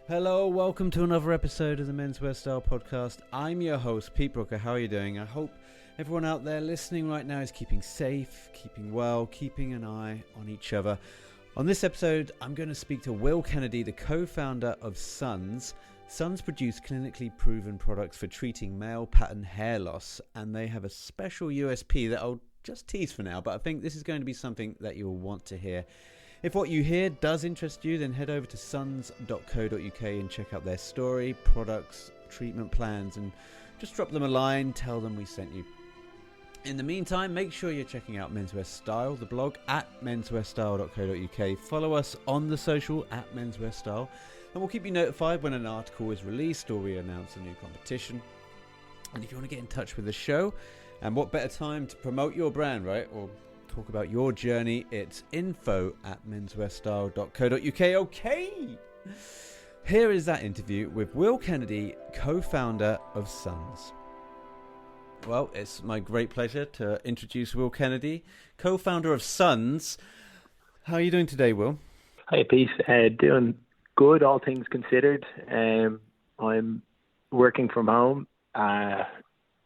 Hello, welcome to another episode of the MenswearStyle Podcast. I'm your host, Pete Brooker. How are you doing? I hope everyone out there listening right now is keeping safe, keeping well, keeping an eye on each other. On this episode, I'm going to speak to Will Kennedy, the co-founder of Sons. Sons produce clinically proven products for treating male pattern hair loss, and they have a special USP that I'll just tease for now, but I think this is going to be something that you'll want to hear. If what you hear does interest you, then head over to sons.co.uk and check out their story, products, treatment plans, and just drop them a line, tell them we sent you. In the meantime, make sure you're checking out Menswear Style, the blog at menswearstyle.co.uk. Follow us on the social at Menswear Style, and we'll keep you notified when an article is released or we announce a new competition. And if you want to get in touch with the show, and what better time to promote your brand, right? Or talk about your journey, it's info@menswearstyle.co.uk. Okay, here is that interview with Will Kennedy, co-founder of Sons. Well, it's my great pleasure to introduce Will Kennedy, co-founder of Sons. How are you doing today, Will? Hi, Pete. Doing good, all things considered. I'm working from home,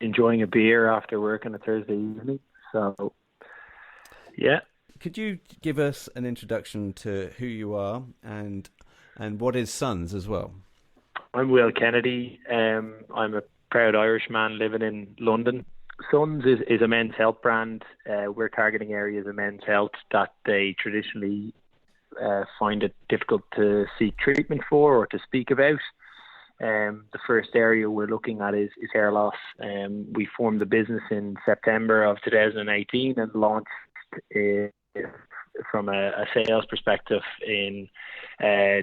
enjoying a beer after work on a Thursday evening. So, yeah. Could you give us an introduction to who you are and what is Sons as well? I'm Will Kennedy. I'm a proud Irishman living in London. Sons is a men's health brand. We're targeting areas of men's health that they traditionally find it difficult to seek treatment for or to speak about. The first area we're looking at is hair loss. We formed the business in September of 2018 and launched from a sales perspective in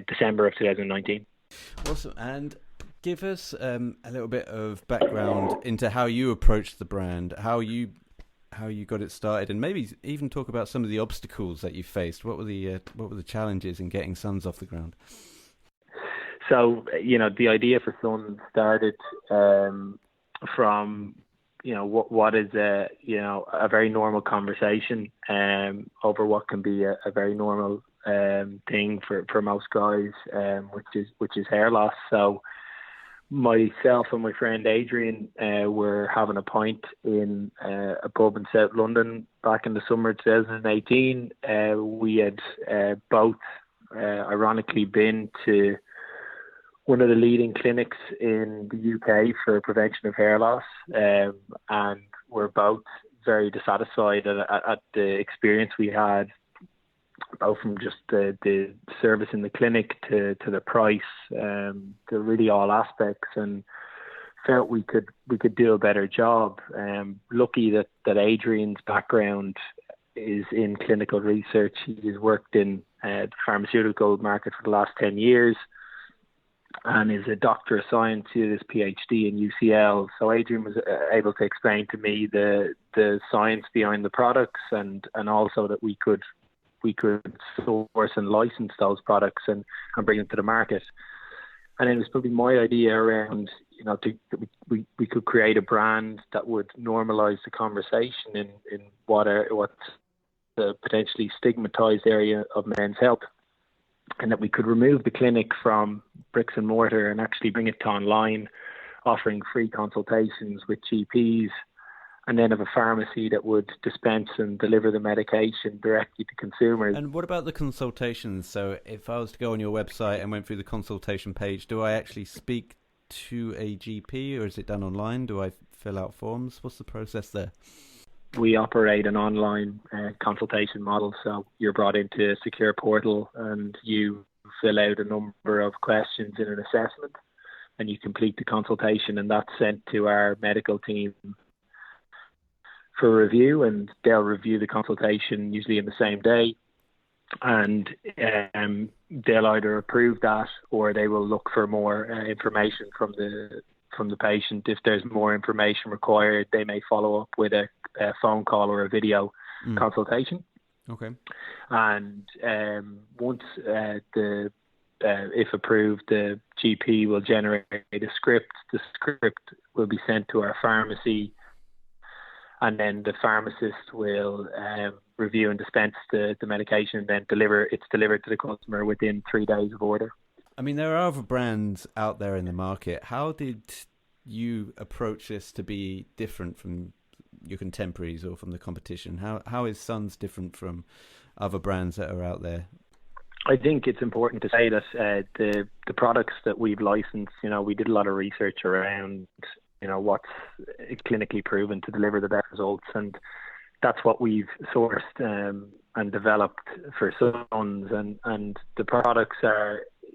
December of 2019. Awesome. And give us a little bit of background into how you approached the brand, how you got it started, and maybe even talk about some of the obstacles that you faced. What were the challenges in getting Sons off the ground? So, the idea for Sons started from what is a very normal conversation over what can be a very normal thing for most guys, which is hair loss. So myself and my friend Adrian were having a pint in a pub in South London back in the summer of 2018. We had both ironically been to one of the leading clinics in the UK for prevention of hair loss, and we're both very dissatisfied at the experience we had, both from just the service in the clinic to the price, to really all aspects, and felt we could do a better job. Lucky that Adrian's background is in clinical research. He has worked in the pharmaceutical market for the last 10 years. And is a Doctor of Science, he did his PhD in UCL. So Adrian was able to explain to me the science behind the products and also that we could source and license those products and bring them to the market. And it was probably my idea around, we could create a brand that would normalise the conversation in what's the potentially stigmatised area of men's health, and that we could remove the clinic from bricks and mortar and actually bring it to online, offering free consultations with GPs, and then have a pharmacy that would dispense and deliver the medication directly to consumers. And what about the consultations? So if I was to go on your website and went through the consultation page, do I actually speak to a GP or is it done online? Do I fill out forms? What's the process there? We operate an online consultation model, so you're brought into a secure portal and you fill out a number of questions in an assessment and you complete the consultation, and that's sent to our medical team for review, and they'll review the consultation usually in the same day, and they'll either approve that or they will look for more information from the patient. If there's more information required, they may follow up with a phone call or a video consultation. Okay. And once if approved, the GP will generate a script. The script will be sent to our pharmacy, and then the pharmacist will review and dispense the medication, and then it's delivered to the customer within 3 days of order. I mean, there are other brands out there in the market. How did you approach this to be different from your contemporaries or from the competition? How is Suns different from other brands that are out there? I think it's important to say that the products that we've licensed, we did a lot of research around, what's clinically proven to deliver the best results, and that's what we've sourced and developed for Suns. And the products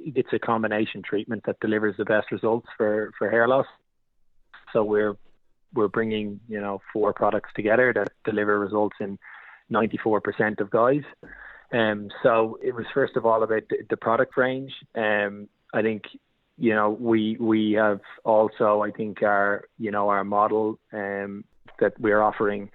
it's a combination treatment that delivers the best results for hair loss. So we're bringing 4 products together that deliver results in 94% of guys. So it was first of all about the product range. I think we have also, I think, our model that we're offering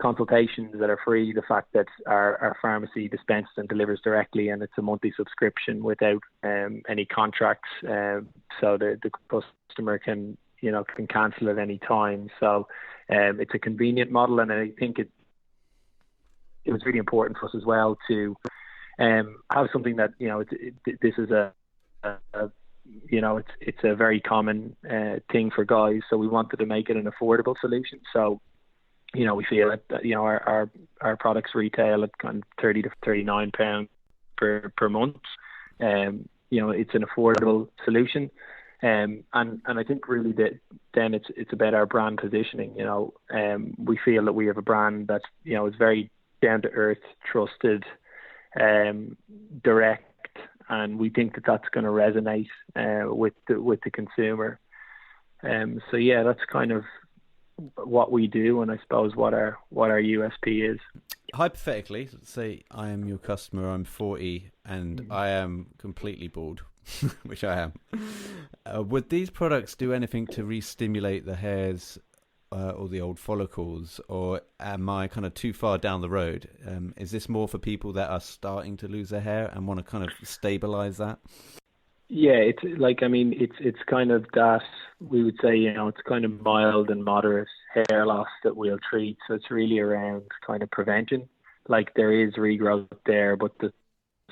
consultations that are free, the fact that our pharmacy dispenses and delivers directly, and it's a monthly subscription without any contracts, so the customer can cancel at any time. So it's a convenient model, and I think it was really important for us as well to have something that this is it's a very common thing for guys, so we wanted to make it an affordable solution. So we feel that our products retail at kind of £30 to £39 per month. It's an affordable solution, and I think really that then it's about our brand positioning. We feel that we have a brand that is very down to earth, trusted, direct, and we think that that's going to resonate with the consumer. So yeah, that's kind of what we do, and I suppose what our USP is. Hypothetically, let's say I am your customer, I'm 40 and I am completely bald, which I am. Would these products do anything to re-stimulate the hairs or the old follicles, or am I kind of too far down the road? Is this more for people that are starting to lose their hair and want to kind of stabilize that? Yeah, it's kind of that, we would say, it's kind of mild and moderate hair loss that we'll treat. So it's really around kind of prevention. Like, there is regrowth there, but the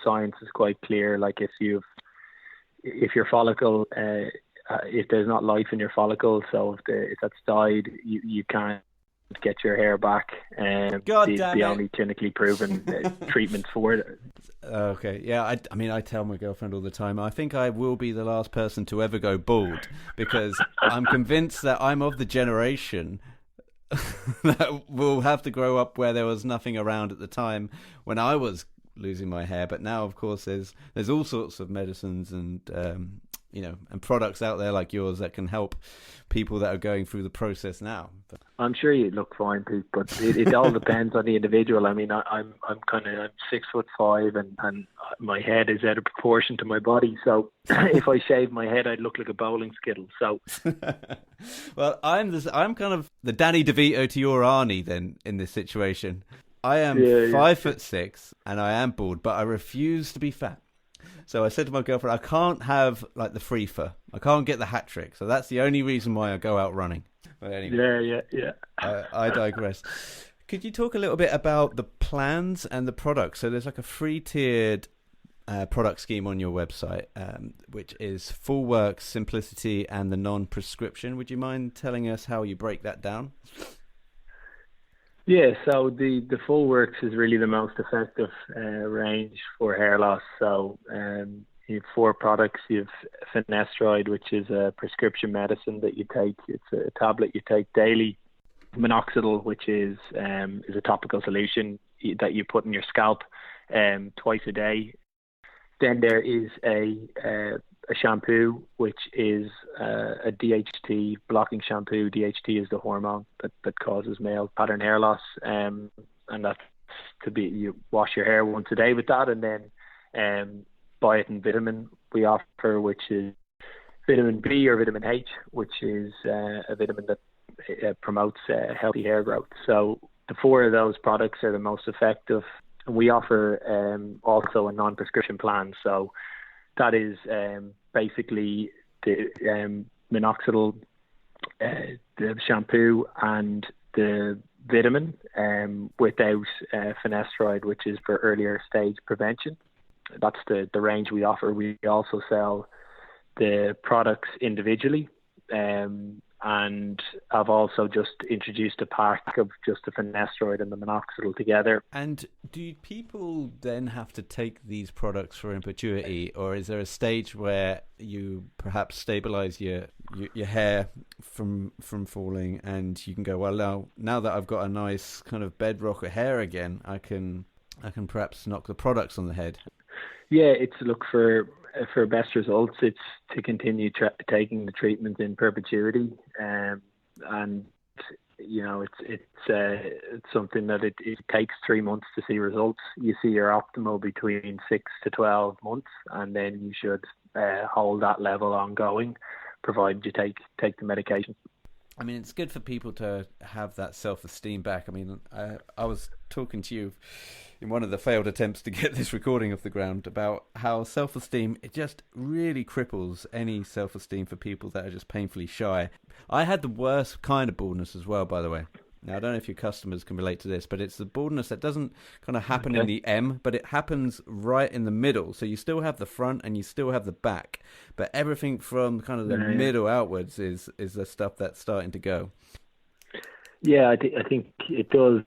science is quite clear. Like, if your follicle, if there's not life in your follicle, so if that's died, you can't get your hair back. The only clinically proven treatments for it. Okay, yeah, I tell my girlfriend all the time, I think I will be the last person to ever go bald, because I'm convinced that I'm of the generation that will have to grow up where there was nothing around at the time when I was losing my hair. But now, of course, there's all sorts of medicines and and products out there like yours that can help people that are going through the process now. But I'm sure you look fine, Pete, but it all depends on the individual. I mean, I'm 6'5", and my head is out of proportion to my body. So if I shave my head, I'd look like a bowling skittle. So, well, I'm kind of the Danny DeVito to your Arnie then in this situation. I am 5'6" and I am bald, but I refuse to be fat. So I said to my girlfriend, I can't have like the free fur. I can't get the hat trick. So that's the only reason why I go out running. But anyway, yeah. I digress. Could you talk a little bit about the plans and the products? So there's like a free tiered product scheme on your website, which is full work, simplicity, and the non-prescription. Would you mind telling us how you break that down? Yeah, so the full works is really the most effective range for hair loss. So you have 4 products. You have finasteride, which is a prescription medicine that you take. It's a tablet you take daily. Minoxidil, which is a topical solution that you put in your scalp twice a day. Then there is a shampoo, which is a DHT blocking shampoo. DHT is the hormone that causes male pattern hair loss, and that's you wash your hair once a day with that, and then biotin vitamin we offer, which is vitamin B or vitamin H, which is a vitamin that promotes healthy hair growth. So the 4 of those products are the most effective. And we offer also a non-prescription plan. So that is basically the minoxidil, the shampoo, and the vitamin without finasteride, which is for earlier stage prevention. that's the range we offer. We also sell the products individually, and I've also just introduced a pack of just the finasteride and the minoxidil together. And do people then have to take these products for in perpetuity, or is there a stage where you perhaps stabilize your hair from falling, and you can go, well, now that I've got a nice kind of bedrock of hair again, I can perhaps knock the products on the head? Yeah, it's look for best results. It's to continue taking the treatment in perpetuity, and it's something that it takes 3 months to see results. You see your optimal between 6 to 12 months, and then you should hold that level ongoing, provided you take the medication. I mean, it's good for people to have that self-esteem back. I mean, I was talking to you in one of the failed attempts to get this recording off the ground about how self-esteem, it just really cripples any self-esteem for people that are just painfully shy. I had the worst kind of baldness as well, by the way. Now, I don't know if your customers can relate to this, but it's the baldness that doesn't kind of happen in the M, but it happens right in the middle. So you still have the front and you still have the back, but everything from kind of the middle outwards is the stuff that's starting to go. Yeah, I think it does.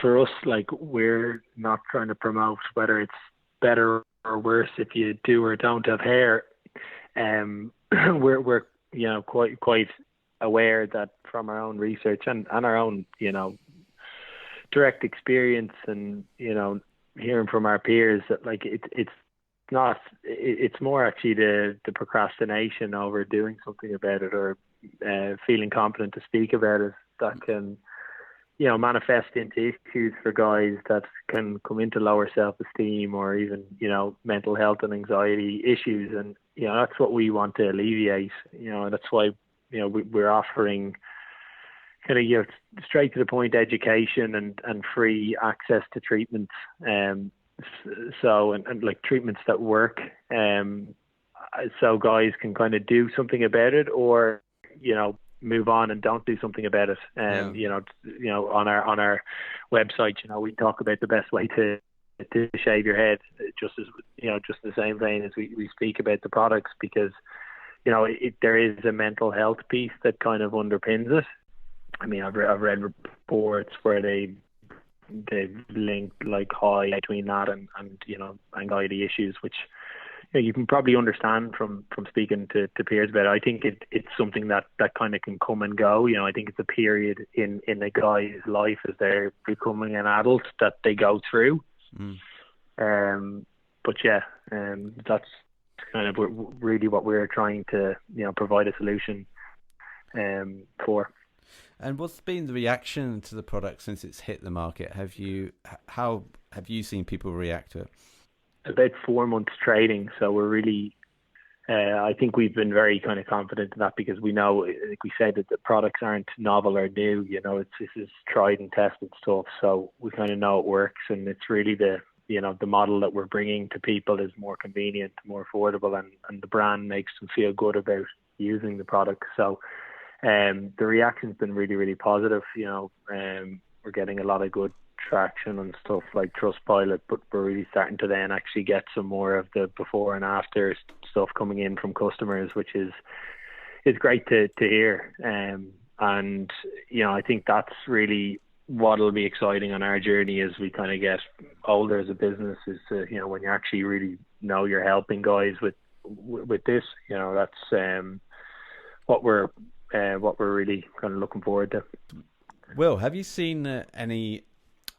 For us, like, we're not trying to promote whether it's better or worse if you do or don't have hair. We're quite aware that from our own research and our own direct experience and hearing from our peers that like it's more actually the procrastination over doing something about it or feeling confident to speak about it that can manifest into issues for guys that can come into lower self-esteem or even mental health and anxiety issues, and that's what we want to alleviate. That's why we're offering kind of straight to the point education and free access to treatments, so like treatments that work, so guys can kind of do something about it or move on and don't do something about it. On our website, we talk about the best way to shave your head, just the same vein as we speak about the products, because there is a mental health piece that kind of underpins it. I mean, I've read reports where they've linked like high between that and anxiety issues, which you can probably understand from speaking to peers about it. I think it's something that kind of can come and go. I think it's a period in a guy's life as they're becoming an adult that they go through. But that's kind of really what we're trying to provide a solution for. And what's been the reaction to the product since it's hit the market? How have you seen people react to it? About 4 months trading, so we're really I think we've been very kind of confident in that, because we know, like we said, that the products aren't novel or new. This is tried and tested stuff, so we kind of know it works, and it's really the model that we're bringing to people is more convenient, more affordable, and the brand makes them feel good about using the product. So the reaction's been really, really positive. We're getting a lot of good traction and stuff like Trustpilot, but we're really starting to then actually get some more of the before and after stuff coming in from customers, which is great to hear. And I think that's really what'll be exciting on our journey as we kind of get older as a business, is to, when you actually really know you're helping guys with this, that's what we're really kind of looking forward to. Will, have you seen any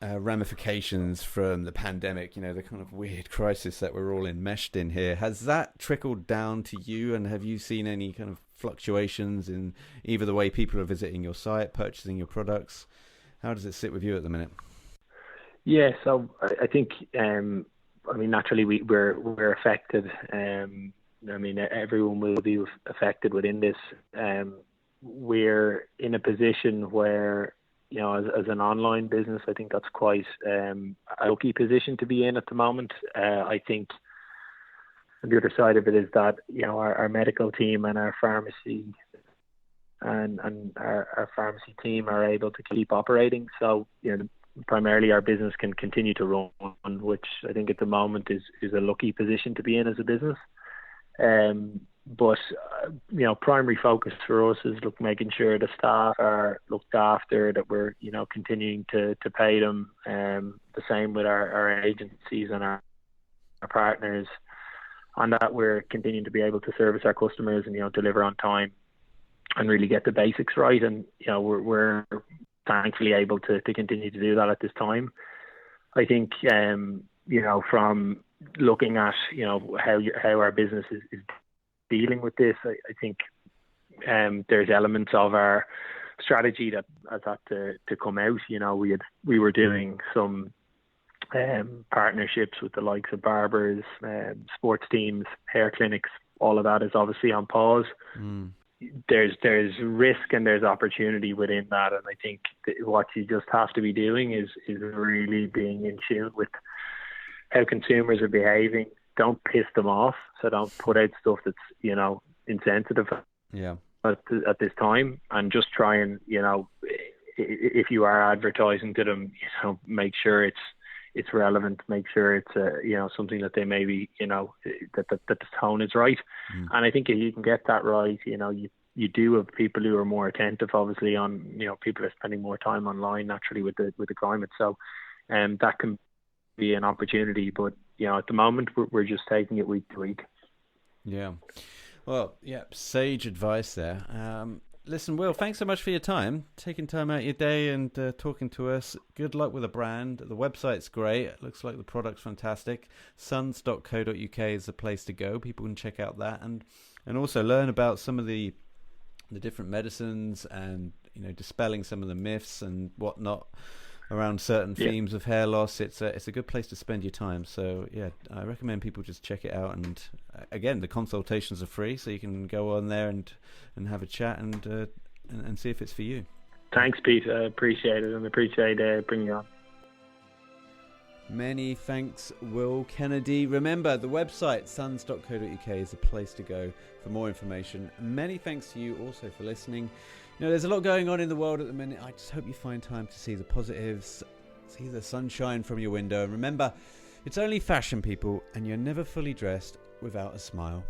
ramifications from the pandemic, the kind of weird crisis that we're all enmeshed in here? Has that trickled down to you, and have you seen any kind of fluctuations in either the way people are visiting your site, purchasing your products? How does it sit with you at the minute? Yeah, so I think naturally we're affected. Everyone will be affected within this. We're in a position where, as an online business, I think that's quite a lucky position to be in at the moment. I think the other side of it is that, our medical team and our pharmacy and our pharmacy team are able to keep operating. So, primarily our business can continue to run, which I think at the moment is a lucky position to be in as a business. But primary focus for us is making sure the staff are looked after, that we're continuing to pay them. The same with our agencies and our partners, and that we're continuing to be able to service our customers and deliver on time and really get the basics right. And we're thankfully able to continue to do that at this time. I think from looking at how our business is dealing with this, I think there's elements of our strategy that has had to come out. We were doing some partnerships with the likes of barbers, sports teams, hair clinics. All of that is obviously on pause. There's risk and there's opportunity within that, and I think what you just have to be doing is really being in tune with how consumers are behaving. Don't piss them off, so don't put out stuff that's insensitive at this time, and just try and if you are advertising to them, make sure it's relevant, make sure it's something that they maybe that the tone is right. And I think if you can get that right, you do have people who are more attentive, obviously, on people are spending more time online naturally with the climate, so that can be an opportunity. But at the moment we're just taking it week to week. Sage advice there. Listen, Will, thanks so much for your time, taking time out of your day and talking to us. Good luck with the brand. The website's great. It looks like the product's fantastic. Suns.co.uk is the place to go. People can check out that and also learn about some of the different medicines and dispelling some of the myths and whatnot around certain themes of hair loss. It's a good place to spend your time. So I recommend people just check it out. And again, the consultations are free, so you can go on there and have a chat and see if it's for you. Thanks, Pete. I appreciate it, and appreciate bringing you on. Many thanks, Will Kennedy. Remember, the website suns.co.uk is the place to go for more information. Many thanks to you also for listening. There's a lot going on in the world at the minute. I just hope you find time to see the positives, see the sunshine from your window. And remember, it's only fashion, people, and you're never fully dressed without a smile.